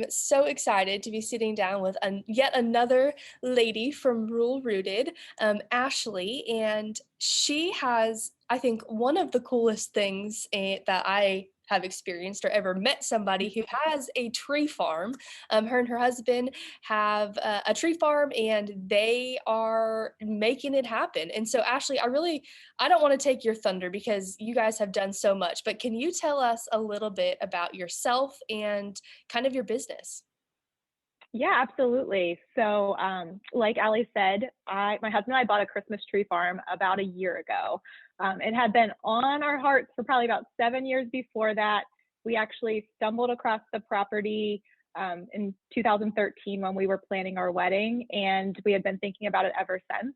am so excited to be sitting down with yet another lady from Rural Rooted, Ashely, and she has, I think, one of the coolest things that I have experienced or ever met somebody who has a tree farm. Her and her husband have a tree farm, and they are making it happen. And so, Ashely, I don't want to take your thunder because you guys have done so much, but can you tell us a little bit about yourself and kind of your business? Yeah, absolutely. So, like Ali said, my husband and I bought a Christmas tree farm about a year ago. It had been on our hearts for probably about 7 years before that. We actually stumbled across the property in 2013 when we were planning our wedding, and we had been thinking about it ever since.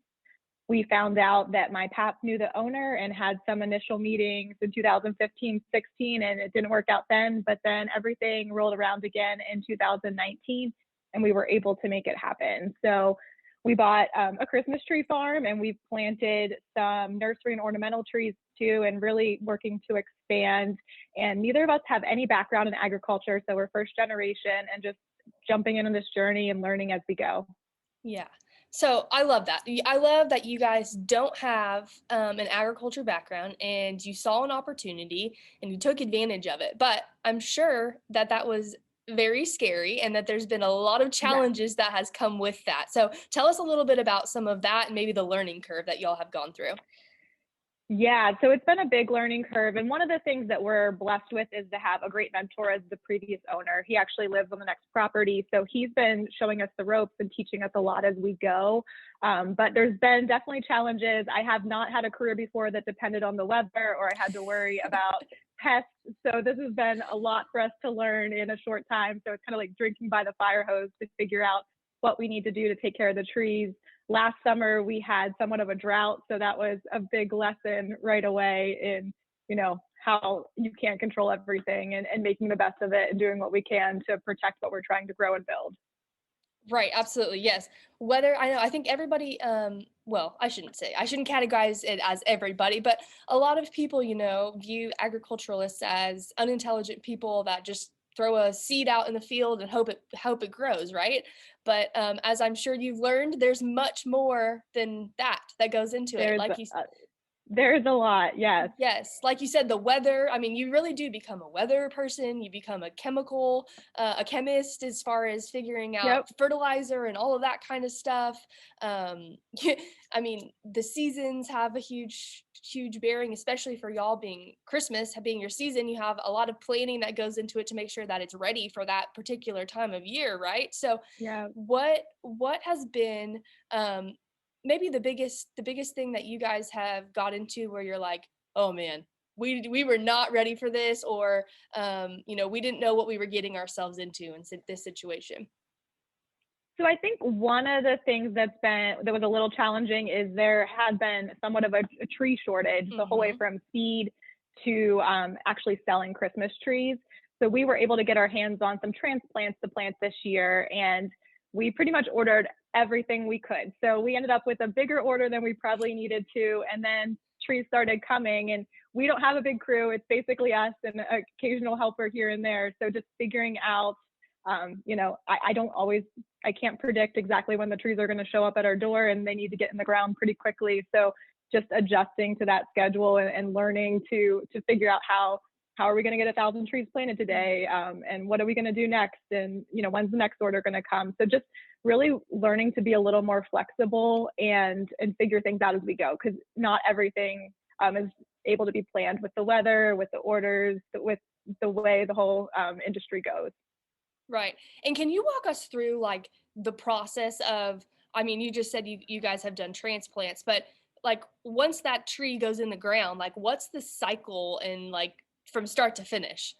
We found out that my pap knew the owner and had some initial meetings in 2015, 16, and it didn't work out then. But then everything rolled around again in 2019, and we were able to make it happen. So we bought a Christmas tree farm, and we've planted some nursery and ornamental trees too, and really working to expand. And neither of us have any background in agriculture, so we're first generation and just jumping into this journey and learning as we go. Yeah. So I love that. I love that you guys don't have an agriculture background and you saw an opportunity and you took advantage of it. But I'm sure that that was very scary and that there's been a lot of Yeah. challenges that has come with that. So tell us a little bit about some of that and maybe the learning curve that y'all have gone through. Yeah, so it's been a big learning curve. And one of the things that we're blessed with is to have a great mentor as the previous owner. He actually lives on the next property. So he's been showing us the ropes and teaching us a lot as we go. But there's been definitely challenges. I have not had a career before that depended on the weather or I had to worry about pests. So this has been a lot for us to learn in a short time. So it's kind of like drinking by the fire hose to figure out what we need to do to take care of the trees. Last summer we had somewhat of a drought, so that was a big lesson right away in how you can't control everything, and making the best of it and doing what we can to protect what we're trying to grow and build. Right, absolutely. Yes. Whether I know I think everybody well, I shouldn't categorize it as everybody, but a lot of people, view agriculturalists as unintelligent people that just throw a seed out in the field and hope it grows, right? But as I'm sure you've learned, there's much more than that goes into it. There's there's a lot, yes. Yes, like you said, the weather, I mean, you really do become a weather person, you become a chemist as far as figuring out Yep. fertilizer and all of that kind of stuff. I mean, the seasons have a huge bearing, especially for y'all being Christmas, being your season. You have a lot of planning that goes into it to make sure that it's ready for that particular time of year, right? So, Yeah. what has been maybe the biggest thing that you guys have got into where you're like, "Oh, man, we were not ready for this," or, "We didn't know what we were getting ourselves into in this situation." So I think one of the things that was a little challenging is there had been somewhat of a tree shortage the whole way Mhm. from seed to actually selling Christmas trees. So we were able to get our hands on some transplants to plant this year, and we pretty much ordered everything we could. So we ended up with a bigger order than we probably needed to, and then trees started coming. And we don't have a big crew; it's basically us and an occasional helper here and there. So just figuring out I don't always, I can't predict exactly when the trees are going to show up at our door, and they need to get in the ground pretty quickly. So just adjusting to that schedule, and learning to figure out how are we going to get 1,000 trees planted today, and what are we going to do next, and when's the next order going to come. So just really learning to be a little more flexible and figure things out as we go, because not everything is able to be planned with the weather, with the orders, with the way the whole industry goes. Right. And can you walk us through like the process of, I mean, you just said you guys have done transplants, but like once that tree goes in the ground, like what's the cycle and like from start to finish?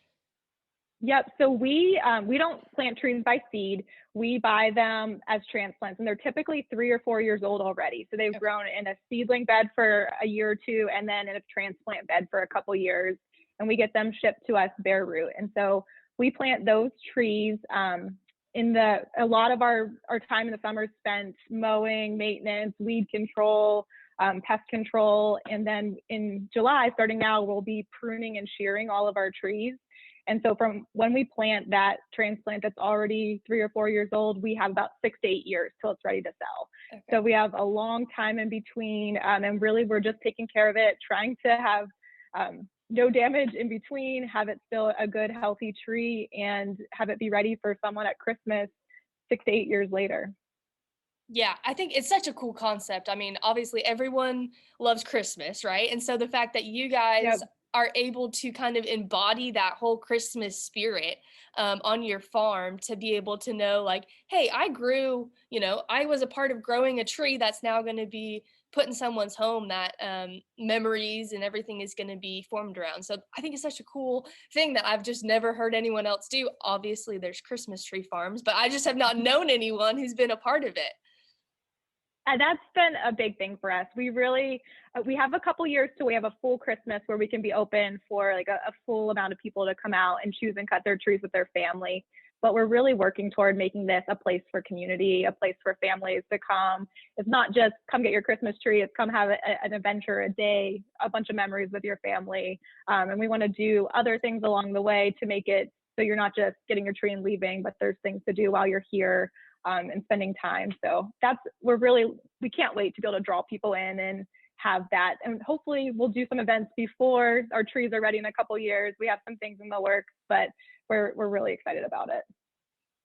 Yep. So we don't plant trees by seed. We buy them as transplants, and they're typically 3 or 4 years old already. So they've Okay. grown in a seedling bed for a year or two, and then in a transplant bed for a couple years, and we get them shipped to us bare root. And so we plant those trees. A lot of our time in the summer is spent mowing, maintenance, weed control, pest control, and then in July, starting now, we'll be pruning and shearing all of our trees. And so from when we plant that transplant that's already 3 or 4 years old, we have about 6 to 8 years till it's ready to sell. Okay. So we have a long time in between, and really we're just taking care of it, trying to have no damage in between, have it still a good, healthy tree, and have it be ready for someone at Christmas 6 to 8 years later. Yeah, I think it's such a cool concept. I mean, obviously everyone loves Christmas, right? And so the fact that you guys Yep. are able to kind of embody that whole Christmas spirit on your farm to be able to know, like, hey, I grew, I was a part of growing a tree that's now going to be put in someone's home that memories and everything is going to be formed around. So I think it's such a cool thing that I've just never heard anyone else do. Obviously, there's Christmas tree farms, but I just have not known anyone who's been a part of it. And that's been a big thing for us. We really, we have a couple years till we have a full Christmas where we can be open for like a full amount of people to come out and choose and cut their trees with their family. But we're really working toward making this a place for community, a place for families to come. It's not just come get your Christmas tree, it's come have an adventure, a day, a bunch of memories with your family. And we want to do other things along the way to make it so you're not just getting your tree and leaving, but there's things to do while you're here, and spending time. So we can't wait to be able to draw people in and have that. And hopefully we'll do some events before our trees are ready in a couple years. We have some things in the works, but we're really excited about it.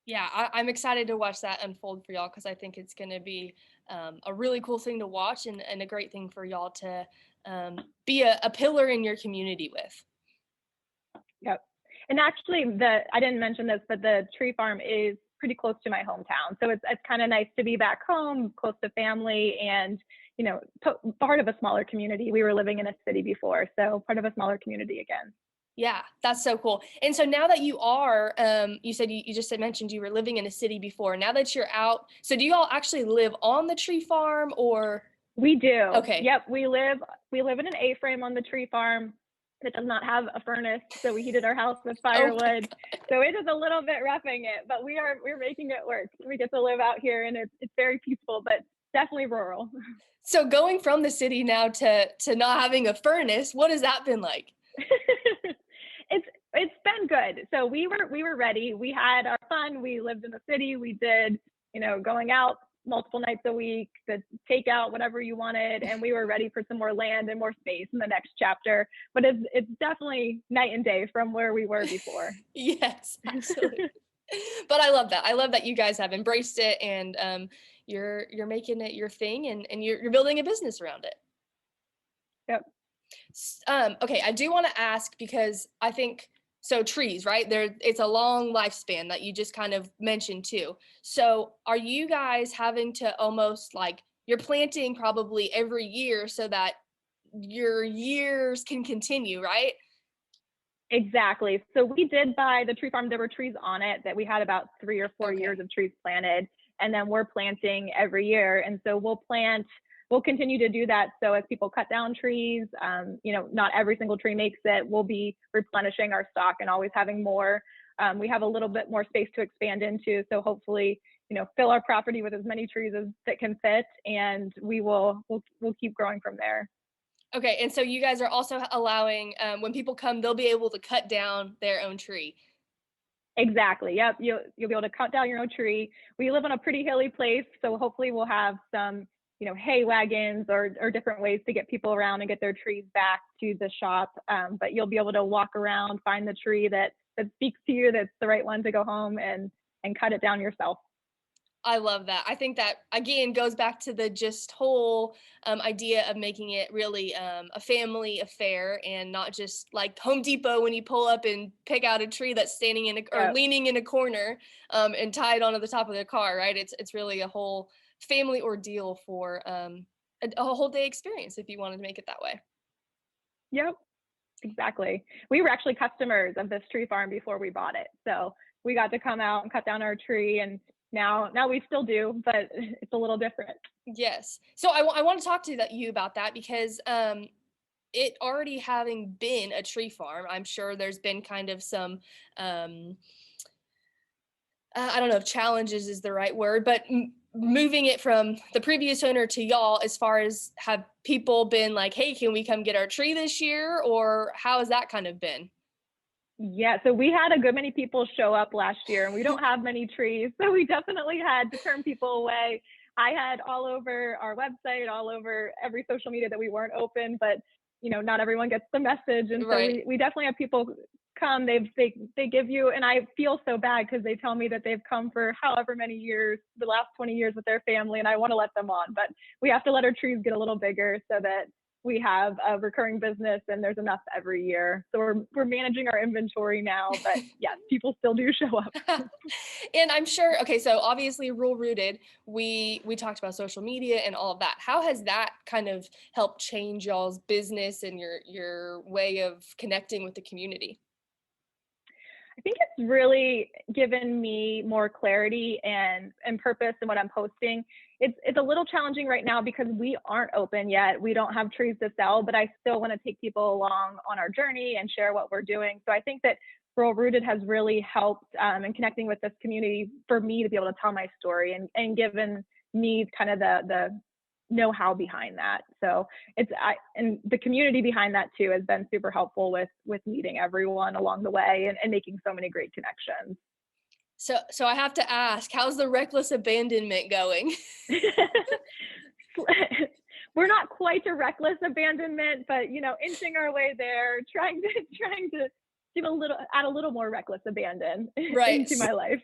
Yeah, I'm excited to watch that unfold for y'all because I think it's going to be a really cool thing to watch and a great thing for y'all to be a pillar in your community with. Yep. And actually, I didn't mention this, but the tree farm is pretty close to my hometown, so it's kind of nice to be back home, close to family, and part of a smaller community. We were living in a city before, so part of a smaller community again. Yeah, that's so cool. And so now that you are, you said you just had mentioned you were living in a city before. Now that you're out, so do you all actually live on the tree farm or? We do. Okay. Yep, we live in an A-frame on the tree farm that does not have a furnace, so we heated our house with Oh my firewood. God. So it is a little bit roughing it, but we're making it work. We get to live out here, and it's very peaceful, but definitely rural. So going from the city now to not having a furnace, what has that been like? It's been good. So we were ready. We had our fun. We lived in the city. We did, going out multiple nights a week, the takeout, whatever you wanted, and we were ready for some more land and more space in the next chapter. But it's definitely night and day from where we were before. Yes, absolutely. But I love that. I love that you guys have embraced it and you're making it your thing and you're building a business around it. Yep. Okay, I do want to ask because I think so trees, right? It's a long lifespan that you just kind of mentioned too. So are you guys having to almost like you're planting probably every year so that your years can continue, right? Exactly. So we did buy the tree farm. There were trees on it that we had about 3 or 4 years Okay. of trees planted, and then we're planting every year. And so we'll continue to do that. So as people cut down trees, not every single tree makes it. We'll be replenishing our stock and always having more. We have a little bit more space to expand into. So hopefully, fill our property with as many trees as that can fit, and we'll keep growing from there. Okay, and so you guys are also allowing when people come, they'll be able to cut down their own tree. Exactly. Yep. You'll be able to cut down your own tree. We live on a pretty hilly place, so hopefully we'll have some, hay wagons or different ways to get people around and get their trees back to the shop. But you'll be able to walk around, find the tree that speaks to you, that's the right one to go home and cut it down yourself. I love that. I think that again goes back to the just whole idea of making it really a family affair and not just like Home Depot when you pull up and pick out a tree that's standing or Yep. leaning in a corner and tied onto the top of the car, right? It's really a whole family ordeal for a whole day experience if you wanted to make it that way. Yep. Exactly. We were actually customers of this tree farm before we bought it, so we got to come out and cut down our tree, and now we still do, but it's a little different. Yes. So I want to talk to you about that because it already having been a tree farm, I'm sure there's been kind of some um, I don't know if challenges is the right word, but moving it from the previous owner to y'all, as far as have people been like, hey, can we come get our tree this year? Or how has that kind of been? Yeah, so we had a good many people show up last year, and we don't have many trees, so we definitely had to turn people away. I had all over our website, all over every social media that we weren't open, but not everyone gets the message, and so Right. we definitely have people come. They give you, and I feel so bad because they tell me that they've come for however many years, the last 20 years with their family, and I want to let them on, but we have to let our trees get a little bigger so that we have a recurring business and there's enough every year. So we're managing our inventory now, but yes, people still do show up. And I'm sure, okay, so obviously Rural Rooted, we talked about social media and all of that. How has that kind of helped change y'all's business and your way of connecting with the community? I think it's really given me more clarity and purpose in what I'm posting. It's a little challenging right now because we aren't open yet. We don't have trees to sell, but I still want to take people along on our journey and share what we're doing. So I think that Rural Rooted has really helped in connecting with this community for me to be able to tell my story and given me kind of the know-how behind that. So and the community behind that too has been super helpful with meeting everyone along the way and making so many great connections. So I have to ask, how's the reckless abandonment going? We're not quite a reckless abandonment, but inching our way there, trying to give add a little more reckless abandon Right. into my life.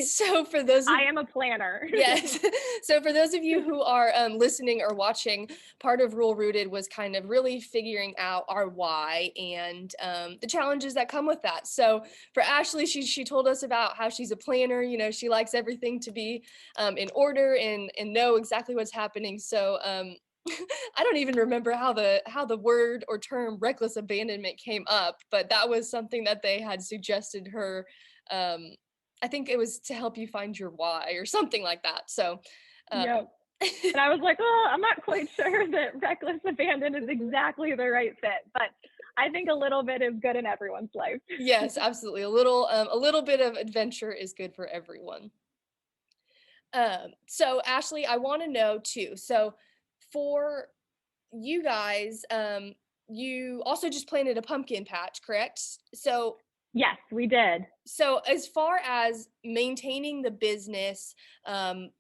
So for those of I am a planner. Yes. So for those of you who are listening or watching, part of Rural Rooted was kind of really figuring out our why and the challenges that come with that. So for Ashely, she told us about how she's a planner. You know, she likes everything to be in order and know exactly what's happening. So I don't even remember how the word or term reckless abandonment came up, but that was something that they had suggested her. Um, I think it was to help you find your why or something like that. So, um, Yep. And I was like, oh, I'm not quite sure that reckless abandon is exactly the right fit, but I think a little bit is good in everyone's life. yes, absolutely. A little bit of adventure is good for everyone. So Ashely, I want to know too. So for you guys, you also just planted a pumpkin patch, correct? Yes, we did. So as far as maintaining the business, um,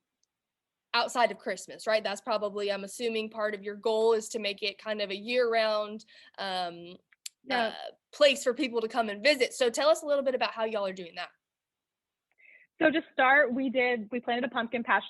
outside of Christmas, right? That's probably, I'm assuming, part of your goal is to make it kind of a year-round um, Yeah. place for people to come and visit. So tell us a little bit about how y'all are doing that. So to start, we planted a pumpkin patch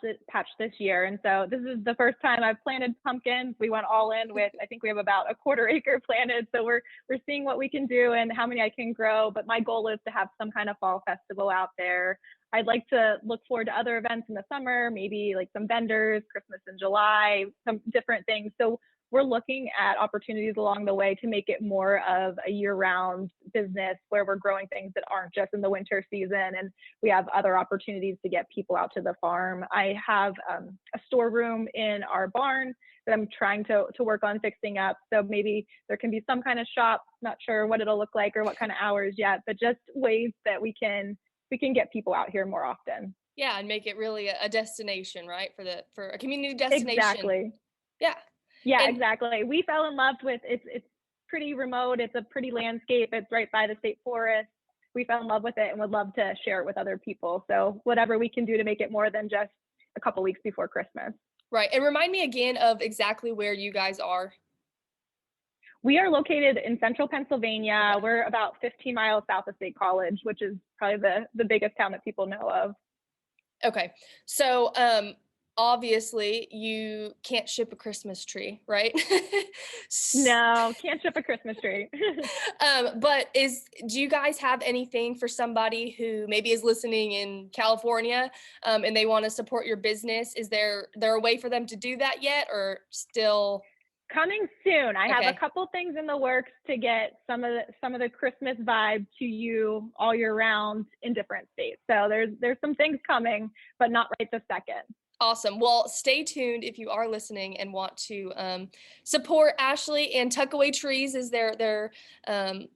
this year, and so this is the first time I've planted pumpkins. We went all in with, I think we have about a quarter acre planted, so we're seeing what we can do and how many I can grow. But my goal is to have some kind of fall festival out there. I'd like to look forward to other events in the summer, maybe like some vendors, Christmas in July, some different things. So we're looking at opportunities along the way to make it more of a year-round business where we're growing things that aren't just in the winter season, and we have other opportunities to get people out to the farm. I have a storeroom in our barn that I'm trying to work on fixing up. So maybe there can be some kind of shop, not sure what it'll look like or what kind of hours yet, but just ways that we can get people out here more often. Yeah, and make it really a destination, right? For a community destination. Exactly. Yeah. Yeah, And exactly. We fell in love with it's pretty remote. It's a pretty landscape. It's right by the state forest. We fell in love with it and would love to share it with other people. So whatever we can do to make it more than just a couple weeks before Christmas. right. And remind me again of exactly where you guys are. We are located in central Pennsylvania. Okay. We're about 15 miles south of State College, which is probably the biggest town that people know of. Okay. So, obviously you can't ship a Christmas tree, right? No, can't ship a Christmas tree. But do you guys have anything for somebody who maybe is listening in California, and they want to support your business? Is there a way for them to do that yet, or still? Coming soon. I have a Okay. couple things in the works to get some of the Christmas vibe to you all year round in different states. So there's some things coming, but not right this second. Awesome. Well, stay tuned if you are listening and want to support Ashely, and Tuckaway Trees is their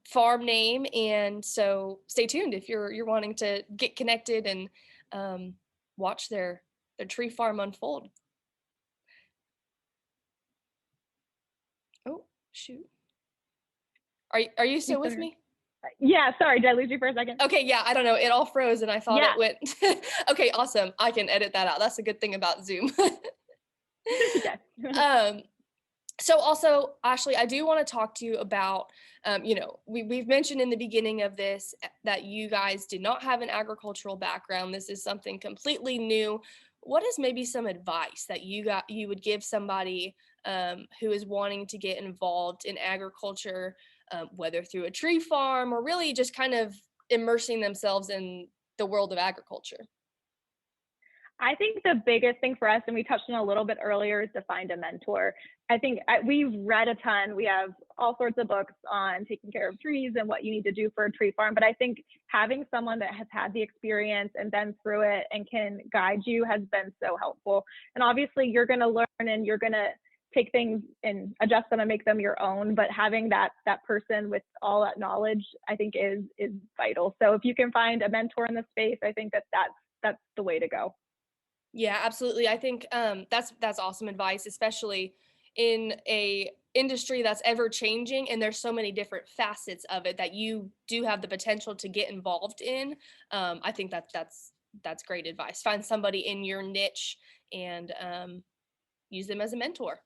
farm name, and so stay tuned if you're wanting to get connected and um, watch their tree farm unfold. Oh shoot, are you You still with still me? Yeah, sorry, did I lose you for a second? Okay, yeah, I don't know. It all froze and I thought it Yeah. went. Okay, awesome. I can edit that out. That's a good thing about Zoom. Yes. um, so also, Ashley, I do want to talk to you about, we've mentioned in the beginning of this that you guys did not have an agricultural background. This is something completely new. What is maybe some advice that you would give somebody who is wanting to get involved in agriculture, whether through a tree farm or really just kind of immersing themselves in the world of agriculture? I think the biggest thing for us, and we touched on a little bit earlier, is to find a mentor. I think we've read a ton. We have all sorts of books on taking care of trees and what you need to do for a tree farm. But I think having someone that has had the experience and been through it and can guide you has been so helpful. And obviously, you're going to learn and you're going to take things and adjust them and make them your own. But having that person with all that knowledge, I think is vital. So if you can find a mentor in the space, I think that's the way to go. Yeah, absolutely. I think that's awesome advice, especially in a industry that's ever changing, and there's so many different facets of it that you do have the potential to get involved in. I think that's great advice. Find somebody in your niche and use them as a mentor.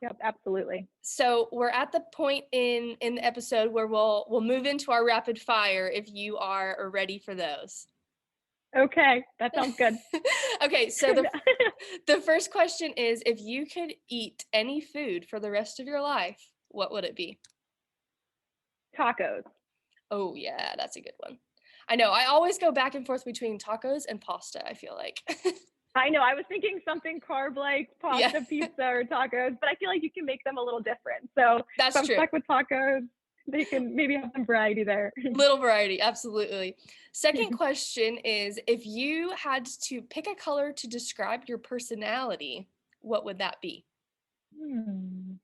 Yep, absolutely. So we're at the point in the episode where we'll move into our rapid fire if you are ready for those. Okay, that sounds good. Okay, so the first question is, if you could eat any food for the rest of your life, what would it be? Tacos. Oh yeah, that's a good one. I know, I always go back and forth between tacos and pasta, I feel like. I know, I was thinking something carb like Yeah, pasta, pizza, or tacos, but I feel like you can make them a little different. So if that's I'm true. stuck with tacos, they can maybe have some variety there. Little variety, absolutely. Second question is, if you had to pick a color to describe your personality, what would that be? Hmm.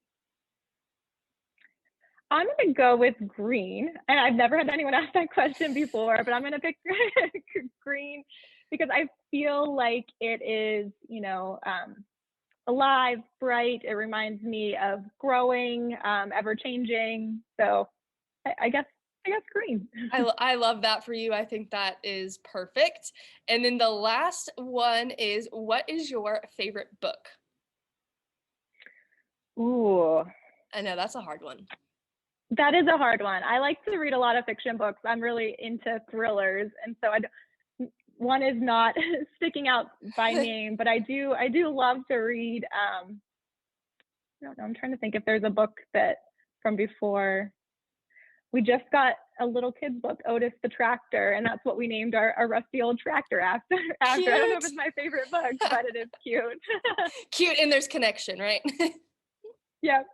I'm gonna go with green, and I've never had anyone ask that question before, but I'm gonna pick green because I feel like it is, alive, bright. It reminds me of growing, ever changing. So I guess green. I love that for you. I think that is perfect. And then the last one is, what is your favorite book? Ooh, I know that's a hard one. that is a hard one. I like to read a lot of fiction books. I'm really into thrillers, and so one is not sticking out by name, but I do love to read. I don't know. I'm trying to think if there's a book that from before. We just got a little kid's book, Otis the Tractor, and that's what we named our rusty old tractor after. After I don't know if Cute. it's my favorite book, but it is cute. Cute, and there's connection, right? Yep.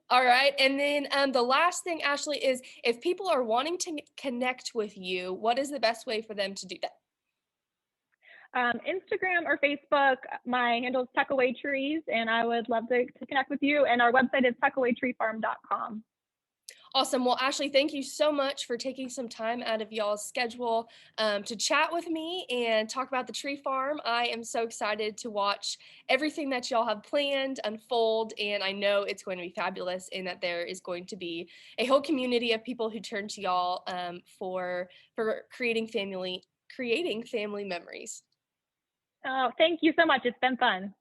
All right. And then the last thing, Ashley, is if people are wanting to connect with you, what is the best way for them to do that? Instagram or Facebook, my handle is Tuckaway Trees, and I would love to connect with you. And our website is tuckawaytreefarm.com. Awesome. Well, Ashley, thank you so much for taking some time out of y'all's schedule to chat with me and talk about the tree farm. I am so excited to watch everything that y'all have planned unfold, and I know it's going to be fabulous, and that there is going to be a whole community of people who turn to y'all for creating family memories. Oh, thank you so much. It's been fun.